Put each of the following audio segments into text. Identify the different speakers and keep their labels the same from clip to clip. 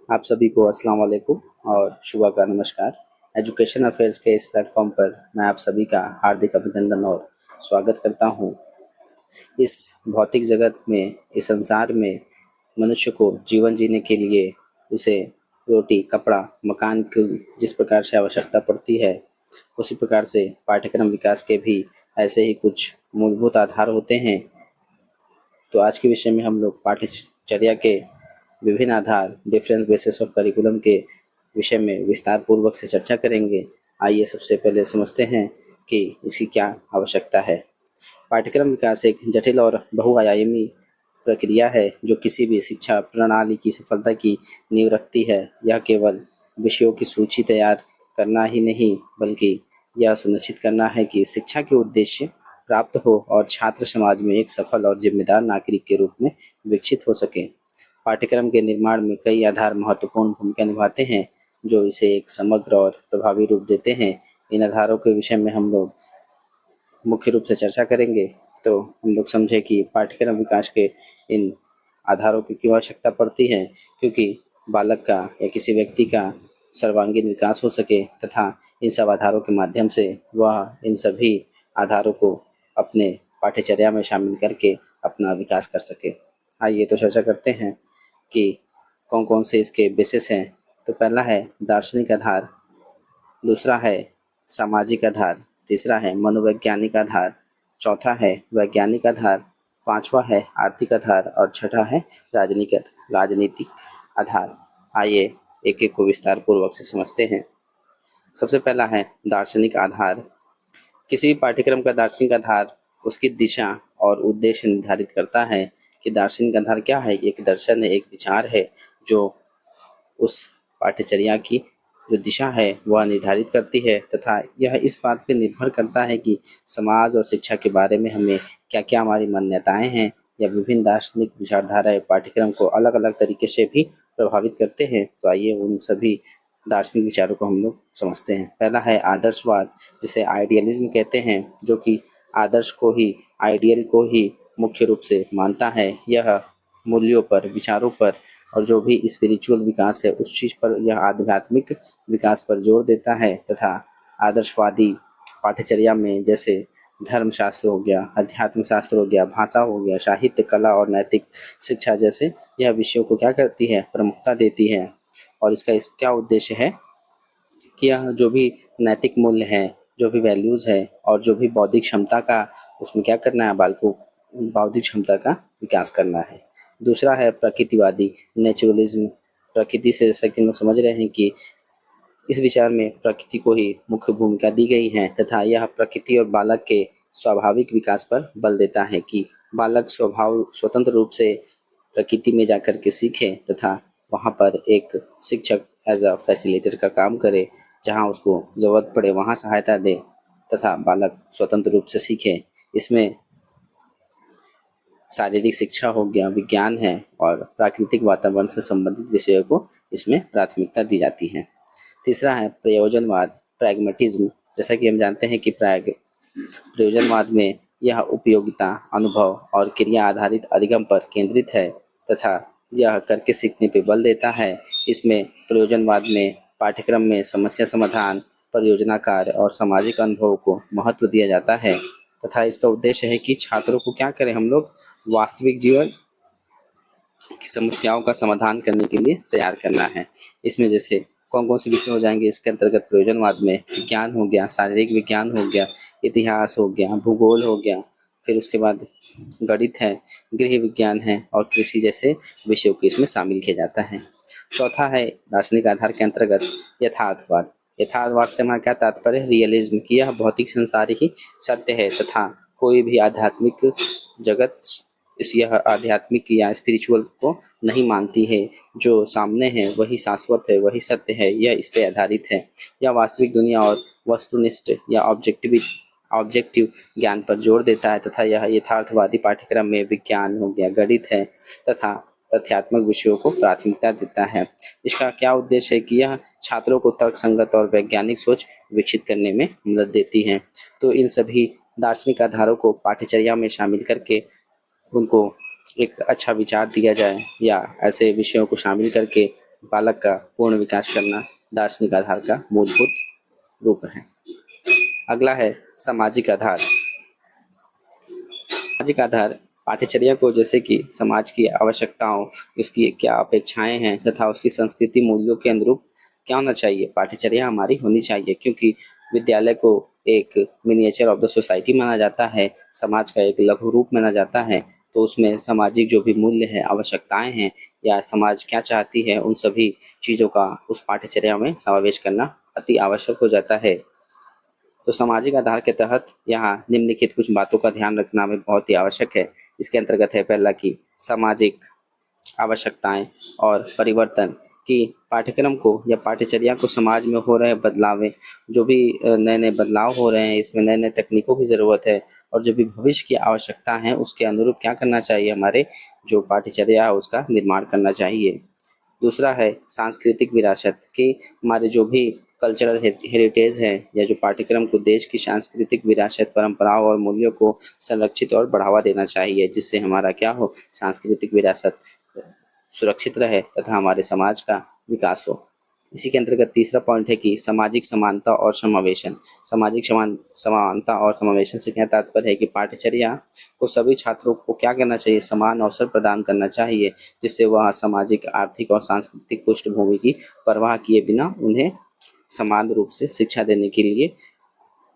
Speaker 1: आप सभी को अस्सलाम वालेकुम और सुबह का नमस्कार। एजुकेशन अफेयर्स के इस प्लेटफॉर्म पर मैं आप सभी का हार्दिक अभिनंदन और स्वागत करता हूं। इस भौतिक जगत में, इस संसार में मनुष्य को जीवन जीने के लिए उसे रोटी, कपड़ा, मकान की जिस प्रकार से आवश्यकता पड़ती है, उसी प्रकार से पाठ्यक्रम विकास के भी ऐसे ही कुछ मूलभूत आधार होते हैं। तो आज के विषय में हम लोग पाठ्यचर्या के विभिन्न आधार, डिफरेंस बेसिस ऑफ करिकुलम के विषय में विस्तार पूर्वक से चर्चा करेंगे। आइए सबसे पहले समझते हैं कि इसकी क्या आवश्यकता है। पाठ्यक्रम विकास एक जटिल और बहुआयामी प्रक्रिया है जो किसी भी शिक्षा प्रणाली की सफलता की नींव रखती है। यह केवल विषयों की सूची तैयार करना ही नहीं, बल्कि यह सुनिश्चित करना है कि शिक्षा के उद्देश्य प्राप्त हो और छात्र समाज में एक सफल और जिम्मेदार नागरिक के रूप में विकसित हो सके। पाठ्यक्रम के निर्माण में कई आधार महत्वपूर्ण भूमिका निभाते हैं जो इसे एक समग्र और प्रभावी रूप देते हैं। इन आधारों के विषय में हम लोग मुख्य रूप से चर्चा करेंगे। तो हम लोग समझे कि पाठ्यक्रम विकास के इन आधारों की क्यों आवश्यकता पड़ती है, क्योंकि बालक का या किसी व्यक्ति का सर्वांगीण विकास हो सके तथा इन सब आधारों के माध्यम से वह इन सभी आधारों को अपने पाठ्यचर्या में शामिल करके अपना विकास कर सके। आइए तो चर्चा करते हैं कि कौन कौन से इसके बेसिस हैं। तो पहला है दार्शनिक आधार, दूसरा है सामाजिक आधार, तीसरा है मनोवैज्ञानिक आधार, चौथा है वैज्ञानिक आधार, पांचवा है आर्थिक आधार और छठा है राजनीतिक आधार। आइए एक एक को विस्तार पूर्वक से समझते हैं। सबसे पहला है दार्शनिक आधार। किसी भी पाठ्यक्रम का दार्शनिक आधार उसकी दिशा और उद्देश्य निर्धारित करता है कि दार्शनिक आधार क्या है। एक दर्शन है, एक विचार है जो उस पाठ्यचर्या की जो दिशा है वह निर्धारित करती है तथा यह इस बात पर निर्भर करता है कि समाज और शिक्षा के बारे में हमें क्या क्या हमारी मान्यताएं हैं या विभिन्न दार्शनिक विचारधाराएं पाठ्यक्रम को अलग अलग तरीके से भी प्रभावित करते हैं। तो आइए उन सभी दार्शनिक विचारों को हम लोग समझते हैं। पहला है आदर्शवाद, जिसे आइडियलिज्म कहते हैं, जो कि आदर्श को ही, आइडियल को ही मुख्य रूप से मानता है। यह मूल्यों पर, विचारों पर और जो भी स्पिरिचुअल विकास है उस चीज़ पर, यह आध्यात्मिक विकास पर जोर देता है तथा आदर्शवादी पाठ्यचर्या में जैसे धर्मशास्त्र हो गया, अध्यात्म शास्त्र हो गया, भाषा हो गया, साहित्य, कला और नैतिक शिक्षा जैसे यह विषयों को क्या करती है, प्रमुखता देती है। और इसका क्या उद्देश्य है कि यह जो भी नैतिक मूल्य हैं, जो भी वैल्यूज़ है और जो भी बौद्धिक क्षमता का उसमें क्या करना है, बालकों बौद्धिक क्षमता का विकास करना है। दूसरा है प्रकृतिवादी, नेचुरलिज्म। प्रकृति से, जैसा कि हम लोग समझ रहे हैं कि इस विचार में प्रकृति को ही मुख्य भूमिका दी गई है तथा यह प्रकृति और बालक के स्वाभाविक विकास पर बल देता है कि बालक स्वतंत्र रूप से प्रकृति में जाकर के सीखे तथा वहाँ पर एक शिक्षक एज अ फैसिलिटेटर का काम करे, जहाँ उसको ज़रूरत पड़े वहाँ सहायता दे तथा बालक स्वतंत्र रूप से सीखे। इसमें शारीरिक शिक्षा हो गया, विज्ञान है और प्राकृतिक वातावरण से संबंधित विषयों को इसमें प्राथमिकता दी जाती है। तीसरा है प्रयोजनवाद, प्रैग्मेटिज्म। जैसा कि हम जानते हैं कि प्रयोजनवाद में यह उपयोगिता, अनुभव और क्रिया आधारित अधिगम पर केंद्रित है तथा यह करके सीखने पर बल देता है। इसमें प्रयोजनवाद में पाठ्यक्रम में समस्या समाधान, परियोजना कार्य और सामाजिक अनुभव को महत्व दिया जाता है तथा इसका उद्देश्य है कि छात्रों को क्या करें, हम लोग वास्तविक जीवन की समस्याओं का समाधान करने के लिए तैयार करना है। इसमें जैसे कौन कौन से विषय हो जाएंगे इसके अंतर्गत, प्रयोजनवाद में विज्ञान हो गया, शारीरिक विज्ञान हो गया, इतिहास हो गया, भूगोल हो गया, फिर उसके बाद गणित है, गृह विज्ञान है और कृषि जैसे विषयों को इसमें शामिल किया जाता है। चौथा है दार्शनिक आधार के अंतर्गत यथार्थवाद। यथार्थवाद से हमारा क्या तात्पर्य है, रियलिज्म, की यह भौतिक संसार ही सत्य है तथा कोई भी आध्यात्मिक जगत यह आध्यात्मिक या स्पिरिचुअल को नहीं मानती है। जो सामने है वही शाश्वत है, वही सत्य है, यह इस पे आधारित है। यह वास्तविक दुनिया और वस्तुनिष्ठ या ऑब्जेक्टिव ज्ञान पर जोर देता है तथा यह यथार्थवादी पाठ्यक्रम में विज्ञान हो गया, गणित है तथा तथ्यात्मक विषयों को प्राथमिकता देता है। इसका क्या उद्देश्य है कि यह छात्रों को तर्कसंगत और वैज्ञानिक सोच विकसित करने में मदद देती है। तो इन सभी दार्शनिक आधारों को पाठ्यचर्या में शामिल करके उनको एक अच्छा विचार दिया जाए या ऐसे विषयों को शामिल करके बालक का पूर्ण विकास करना दार्शनिक आधार का मूलभूत रूप है। अगला है सामाजिक आधार। सामाजिक आधार पाठ्यचर्या को जैसे कि समाज की आवश्यकताओं, उसकी क्या अपेक्षाएं हैं तथा उसकी संस्कृति मूल्यों के अनुरूप क्या होना चाहिए, पाठ्यचर्या हमारी होनी चाहिए। क्योंकि विद्यालय को एक मिनिएचर ऑफ द सोसाइटी माना जाता है, समाज का एक लघु रूप माना जाता है, तो उसमें सामाजिक जो भी मूल्य है, आवश्यकताएं हैं या समाज क्या चाहती है, उन सभी चीज़ों का उस पाठ्यचर्या में समावेश करना अति आवश्यक हो जाता है। तो सामाजिक आधार के तहत यहाँ निम्नलिखित कुछ बातों का ध्यान रखना हमें बहुत ही आवश्यक है। इसके अंतर्गत है पहला कि सामाजिक आवश्यकताएं और परिवर्तन की पाठ्यक्रम को या पाठ्यचर्या को समाज में हो रहे बदलावें, जो भी नए नए बदलाव हो रहे हैं, इसमें नए नए तकनीकों की ज़रूरत है और जो भी भविष्य की आवश्यकता है उसके अनुरूप क्या करना चाहिए, हमारे जो पाठ्यचर्या है उसका निर्माण करना चाहिए। दूसरा है सांस्कृतिक विरासत कि हमारे जो भी कल्चरल हेरिटेज है या जो पाठ्यक्रम को देश की सांस्कृतिक विरासत, परंपराओं और मूल्यों को संरक्षित और बढ़ावा देना चाहिए, जिससे हमारा क्या हो, सांस्कृतिक विरासत सुरक्षित रहे तथा हमारे समाज का विकास हो। इसी के अंतर्गत तीसरा पॉइंट है कि सामाजिक समानता और समावेशन। सामाजिक समानता और समावेशन से क्या तात्पर्य है कि पाठ्यचर्या को सभी छात्रों को क्या करना चाहिए, समान अवसर प्रदान करना चाहिए, जिससे वह सामाजिक, आर्थिक और सांस्कृतिक पृष्ठभूमि की परवाह किए बिना उन्हें समान रूप से शिक्षा देने के लिए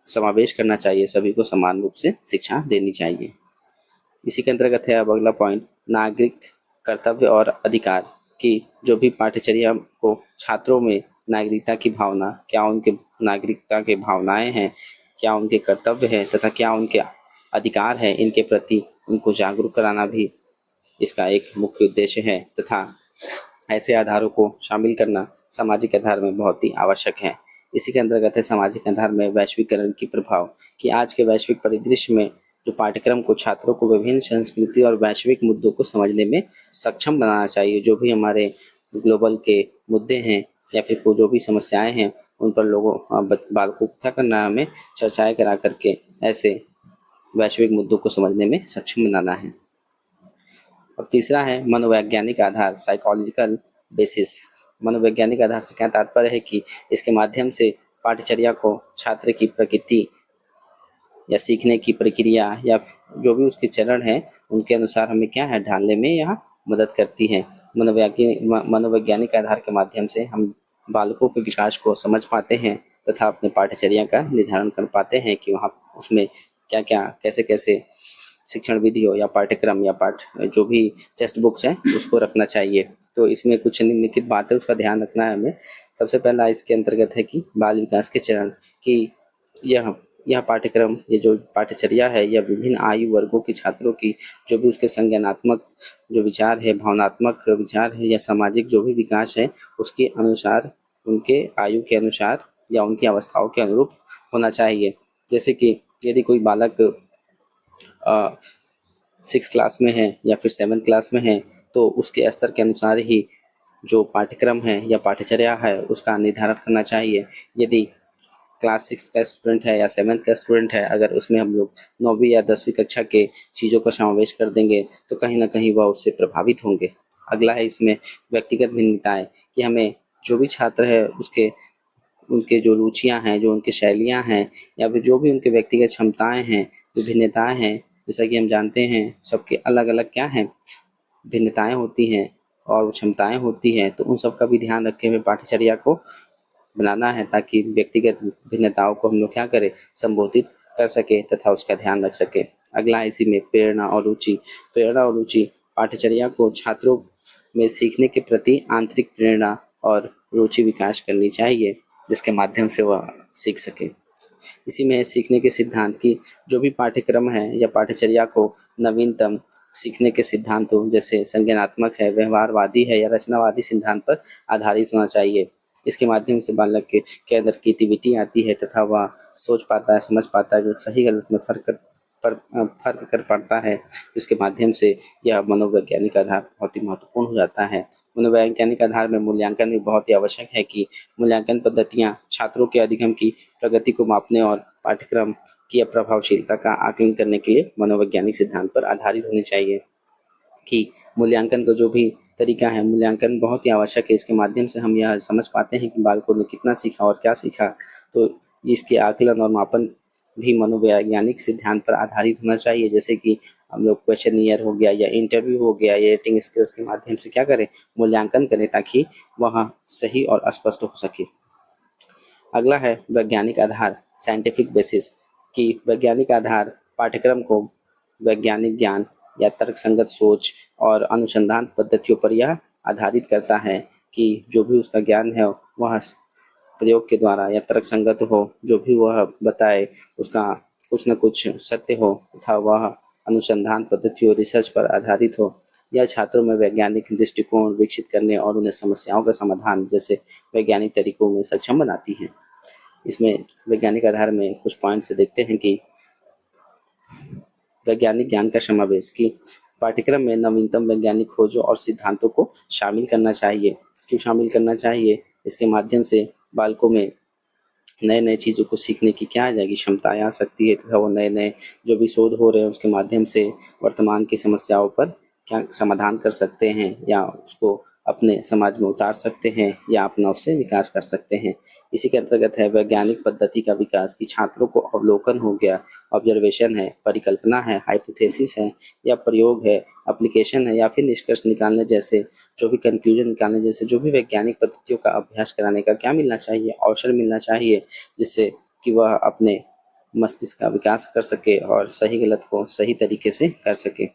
Speaker 1: समावेश करना चाहिए, सभी को समान रूप से शिक्षा देनी चाहिए। इसी के अंतर्गत है अब अगला पॉइंट, नागरिक कर्तव्य और अधिकार की जो भी पाठ्यचर्या को छात्रों में नागरिकता की भावना, क्या उनके नागरिकता के भावनाएं हैं, क्या उनके कर्तव्य हैं तथा क्या उनके अधिकार है, इनके प्रति उनको जागरूक कराना भी इसका एक मुख्य उद्देश्य है तथा ऐसे आधारों को शामिल करना सामाजिक आधार में बहुत ही आवश्यक है। इसी के अंतर्गत है सामाजिक आधार में वैश्वीकरण की प्रभाव कि आज के वैश्विक परिदृश्य में जो पाठ्यक्रम को छात्रों को विभिन्न संस्कृति और वैश्विक मुद्दों को समझने में सक्षम बनाना चाहिए। जो भी हमारे ग्लोबल के मुद्दे हैं या फिर को जो भी समस्याएं हैं, उन पर लोगों बालकों को क्या करना है, हमें चर्चाएं करा करके ऐसे वैश्विक मुद्दों को समझने में सक्षम बनाना है। और तीसरा है मनोवैज्ञानिक आधार, साइकोलॉजिकल बेसिस। मनोवैज्ञानिक आधार से क्या तात्पर्य है कि इसके माध्यम से पाठ्यचर्या को छात्र की प्रकृति या सीखने की प्रक्रिया या जो भी उसके चरण हैं उनके अनुसार हमें क्या है, ढालने में यह मदद करती है। मनोवैज्ञानिक आधार के माध्यम से हम बालकों के विकास को समझ पाते हैं तथा अपने पाठ्यचर्या का निर्धारण कर पाते हैं कि वहाँ उसमें क्या क्या, कैसे कैसे शिक्षण विधि हो या पाठ्यक्रम या पाठ जो भी टेक्स्ट बुक्स हैं उसको रखना चाहिए। तो इसमें कुछ निम्नलिखित बातें उसका ध्यान रखना है हमें। सबसे पहला इसके अंतर्गत है कि बाल विकास के चरण की यह पाठ्यक्रम, ये जो पाठ्यचर्या है, यह विभिन्न आयु वर्गों के छात्रों की जो भी उसके संज्ञानात्मक जो विचार है, भावनात्मक विचार है या सामाजिक जो भी विकास है उसके अनुसार, उनके आयु के अनुसार या उनकी अवस्थाओं के अनुरूप होना चाहिए। जैसे कि यदि कोई बालक 6 क्लास में है या फिर 7 क्लास में है तो उसके स्तर के अनुसार ही जो पाठ्यक्रम है या पाठ्यचर्या है उसका निर्धारण करना चाहिए। यदि क्लास 6 का स्टूडेंट है या 7th का स्टूडेंट है, अगर उसमें हम लोग 9वीं या 10वीं कक्षा के चीज़ों का समावेश कर देंगे तो कहीं ना कहीं वह उससे प्रभावित होंगे। अगला है इसमें व्यक्तिगत भिन्नताएं कि हमें जो भी छात्र है उसके उनके जो रुचियां हैं, जो उनकी शैलियां हैं या फिर जो भी उनके व्यक्तिगत क्षमताएं हैं, विभिन्नताएं हैं, जैसा कि हम जानते हैं सबके अलग अलग क्या हैं, भिन्नताएं होती हैं और क्षमताएं होती हैं, तो उन सब का भी ध्यान रख के हमें पाठ्यचर्या को बनाना है ताकि व्यक्तिगत भिन्नताओं को हम लोग क्या करें, संबोधित कर सके तथा उसका ध्यान रख सके। अगला इसी में प्रेरणा और रुचि। प्रेरणा और रुचि पाठ्यचर्या को छात्रों में सीखने के प्रति आंतरिक प्रेरणा और रुचि विकास करनी चाहिए, जिसके माध्यम से वह सीख सके। इसी में सीखने के सिद्धांत की जो भी पाठ्यक्रम है या पाठ्यचर्या को नवीनतम सीखने के सिद्धांतों जैसे संज्ञानात्मक है, व्यवहारवादी है या रचनावादी सिद्धांत पर आधारित होना चाहिए। इसके माध्यम से बालक के अंदर क्रिएटिविटी आती है तथा वह सोच पाता है, समझ पाता है, जो सही गलत में फर्क कर पाता है। इसके माध्यम से यह मनोवैज्ञानिक आधार बहुत ही महत्वपूर्ण हो जाता है। मनोवैज्ञानिक आधार में मूल्यांकन भी बहुत ही आवश्यक है कि मूल्यांकन पद्धतियाँ छात्रों के अधिगम की प्रगति को मापने और पाठ्यक्रम की प्रभावशीलता का आकलन करने के लिए मनोवैज्ञानिक सिद्धांत पर आधारित होनी चाहिए। कि मूल्यांकन का जो भी तरीका है, मूल्यांकन बहुत ही आवश्यक है। इसके माध्यम से हम यह समझ पाते हैं कि बालकों ने कितना सीखा और क्या सीखा। तो इसके आकलन और मापन भी मनोवैज्ञानिक सिद्धांत पर आधारित होना चाहिए, जैसे कि हम लोग क्वेश्चनियर हो गया या इंटरव्यू हो गया या रेटिंग स्किल्स के माध्यम से क्या करें, मूल्यांकन करें, ताकि वह सही और स्पष्ट हो सके। अगला है वैज्ञानिक आधार, साइंटिफिक बेसिस, कि वैज्ञानिक आधार पाठ्यक्रम को वैज्ञानिक ज्ञान या तर्कसंगत सोच और अनुसंधान पद्धतियों पर यह आधारित करता है कि जो भी उसका ज्ञान है वह प्रयोग के द्वारा या तर्कसंगत हो, जो भी वह बताए उसका कुछ न कुछ सत्य हो तथा वह अनुसंधान पद्धतियों रिसर्च पर आधारित हो। यह छात्रों में वैज्ञानिक दृष्टिकोण विकसित करने और उन्हें समस्याओं का समाधान जैसे वैज्ञानिक तरीकों में सक्षम बनाती है। इसमें वैज्ञानिक आधार में कुछ पॉइंट्स देखते हैं कि वैज्ञानिक ज्ञान का समावेश, कि पाठ्यक्रम में नवीनतम वैज्ञानिक खोजों और सिद्धांतों को शामिल करना चाहिए। क्यों शामिल करना चाहिए? इसके माध्यम से बालकों में नए नए चीज़ों को सीखने की क्या आ जाएगी, क्षमताएँ आ सकती है तथा वो नए नए जो भी शोध हो रहे हैं उसके माध्यम से वर्तमान की समस्याओं पर क्या समाधान कर सकते हैं या उसको अपने समाज में उतार सकते हैं या अपना उससे विकास कर सकते हैं। इसी के अंतर्गत है वैज्ञानिक पद्धति का विकास, कि छात्रों को अवलोकन हो गया, ऑब्जर्वेशन है, परिकल्पना है, हाइपोथेसिस है या प्रयोग है, एप्लीकेशन है या फिर निष्कर्ष निकालने जैसे जो भी कंक्लूजन निकालने जैसे जो भी वैज्ञानिक पद्धतियों का अभ्यास कराने का क्या मिलना चाहिए, अवसर मिलना चाहिए, जिससे कि वह अपने मस्तिष्क का विकास कर सके और सही गलत को सही तरीके से कर सके।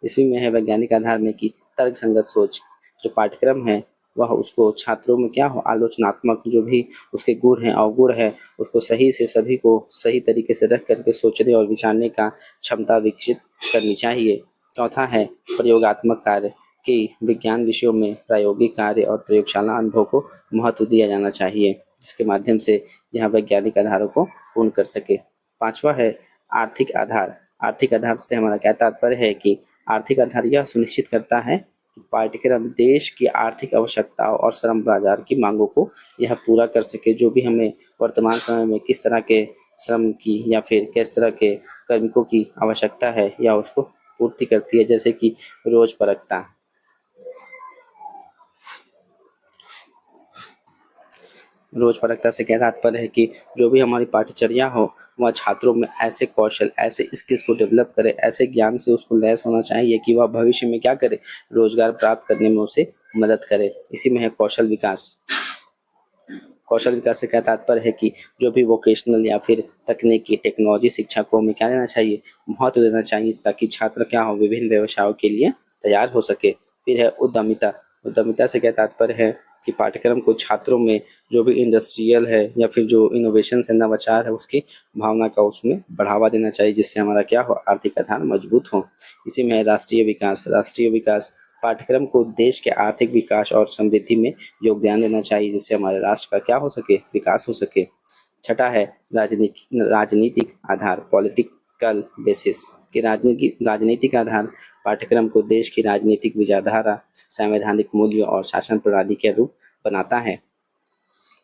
Speaker 1: इसमें में है वैज्ञानिक आधार में कि तर्क संगत सोच, जो पाठ्यक्रम है वह उसको छात्रों में क्या हो, आलोचनात्मक जो भी उसके गुण हैं अवगुण है उसको सही से सभी को सही तरीके से रख करके सोचने और विचारने का क्षमता विकसित करनी चाहिए। चौथा है प्रयोगात्मक कार्य, कि विज्ञान विषयों में प्रायोगिक कार्य और प्रयोगशाला अनुभव को महत्व दिया जाना चाहिए, जिसके माध्यम से यह वैज्ञानिक आधारों को पूर्ण कर सके। पांचवा है आर्थिक आधार। आर्थिक आधार से हमारा क्या तात्पर्य है कि आर्थिक आधार यह सुनिश्चित करता है कि पाठ्यक्रम देश की आर्थिक आवश्यकताओं और श्रम बाजार की मांगों को यह पूरा कर सके। जो भी हमें वर्तमान समय में किस तरह के श्रम की या फिर किस तरह के कार्मिकों की आवश्यकता है या उसको पूर्ति करती है, जैसे कि रोजपरकता। रोजपरकता से क्या तात्पर्य है कि जो भी हमारी पाठ्यचर्या हो वह छात्रों में ऐसे कौशल, ऐसे स्किल्स को डेवलप करे, ऐसे ज्ञान से उसको लैस होना चाहिए कि वह भविष्य में क्या करे, रोजगार प्राप्त करने में उसे मदद करे। इसी में है कौशल विकास। कौशल विकास से क्या तात्पर्य है कि जो भी वोकेशनल या फिर तकनीकी टेक्नोलॉजी शिक्षा को हमें क्या देना चाहिए, महत्व देना चाहिए, ताकि छात्र क्या हो, विभिन्न व्यवसायों के लिए तैयार हो सके। फिर है उद्यमिता। उद्यमिता से क्या तात्पर्य है कि पाठ्यक्रम को छात्रों में जो भी इंडस्ट्रियल है या फिर जो इनोवेशन है, नवाचार है, उसकी भावना का उसमें बढ़ावा देना चाहिए, जिससे हमारा क्या हो, आर्थिक आधार मजबूत हो। इसी में है राष्ट्रीय विकास। राष्ट्रीय विकास पाठ्यक्रम को देश के आर्थिक विकास और समृद्धि में योगदान देना चाहिए, जिससे हमारे राष्ट्र का क्या हो सके, विकास हो सके। छठा है राजनीतिक आधार, पॉलिटिकल बेसिस, कि राजनीतिक आधार पाठ्यक्रम को देश की राजनीतिक विचारधारा, संवैधानिक मूल्यों और शासन प्रणाली के रूप बनाता है।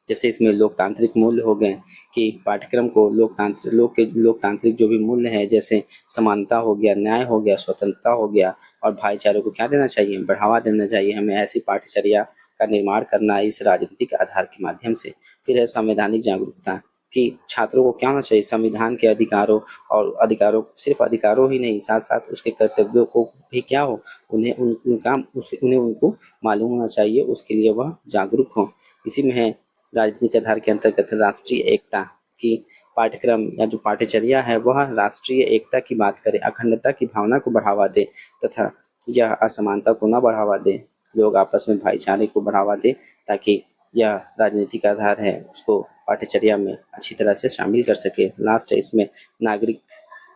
Speaker 1: जैसे इसमें लोकतांत्रिक मूल्य हो गए, कि पाठ्यक्रम को लोकतांत्रिक जो भी मूल्य है, जैसे समानता हो गया, न्याय हो गया, स्वतंत्रता हो गया और भाईचारे को क्या देना चाहिए, बढ़ावा देना चाहिए। हमें ऐसी पाठ्यचर्या का निर्माण करना है इस राजनीतिक आधार के माध्यम से। फिर है संवैधानिक जागरूकता, कि छात्रों को क्या होना चाहिए, संविधान के अधिकारों और अधिकारों, सिर्फ अधिकारों ही नहीं, साथ साथ उसके कर्तव्यों को भी क्या हो, उन्हें उनको मालूम होना चाहिए, उसके लिए वह जागरूक हो। इसी में है राजनीतिक आधार के अंतर्गत राष्ट्रीय एकता, की पाठ्यक्रम या जो पाठ्यचर्या है वह राष्ट्रीय एकता की बात करे, अखंडता की भावना को बढ़ावा दे तथा यह असमानता को न बढ़ावा दे, लोग आपस में भाईचारे को बढ़ावा दे, ताकि यह राजनीतिक आधार है उसको पाठ्यचर्या में अच्छी तरह से शामिल कर सके। लास्ट है इसमें नागरिक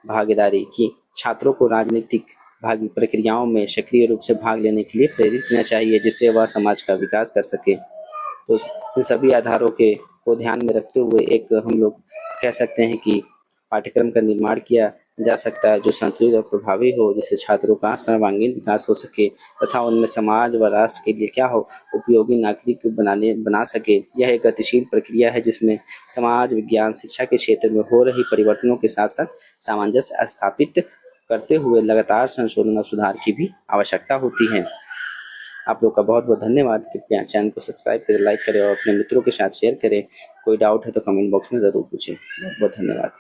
Speaker 1: भागीदारी, की छात्रों को राजनीतिक भाग प्रक्रियाओं में सक्रिय रूप से भाग लेने के लिए प्रेरित करना चाहिए, जिससे वह समाज का विकास कर सके। तो इन सभी आधारों के को ध्यान में रखते हुए एक हम लोग कह सकते हैं कि पाठ्यक्रम का निर्माण किया जा सकता है जो संतुलित और प्रभावी हो, जिससे छात्रों का सर्वांगीण विकास हो सके तथा उनमें समाज व राष्ट्र के लिए क्या हो, उपयोगी नागरिक बना सके। यह एक गतिशील प्रक्रिया है जिसमें समाज विज्ञान शिक्षा के क्षेत्र में हो रही परिवर्तनों के साथ साथ सामंजस्य स्थापित करते हुए लगातार संशोधन और सुधार की भी आवश्यकता होती है। आप लोग का बहुत बहुत धन्यवाद। कृपया चैनल को सब्सक्राइब करें, लाइक करें और अपने मित्रों के साथ शेयर करें। कोई डाउट है तो कमेंट बॉक्स में ज़रूर पूछें। बहुत बहुत धन्यवाद।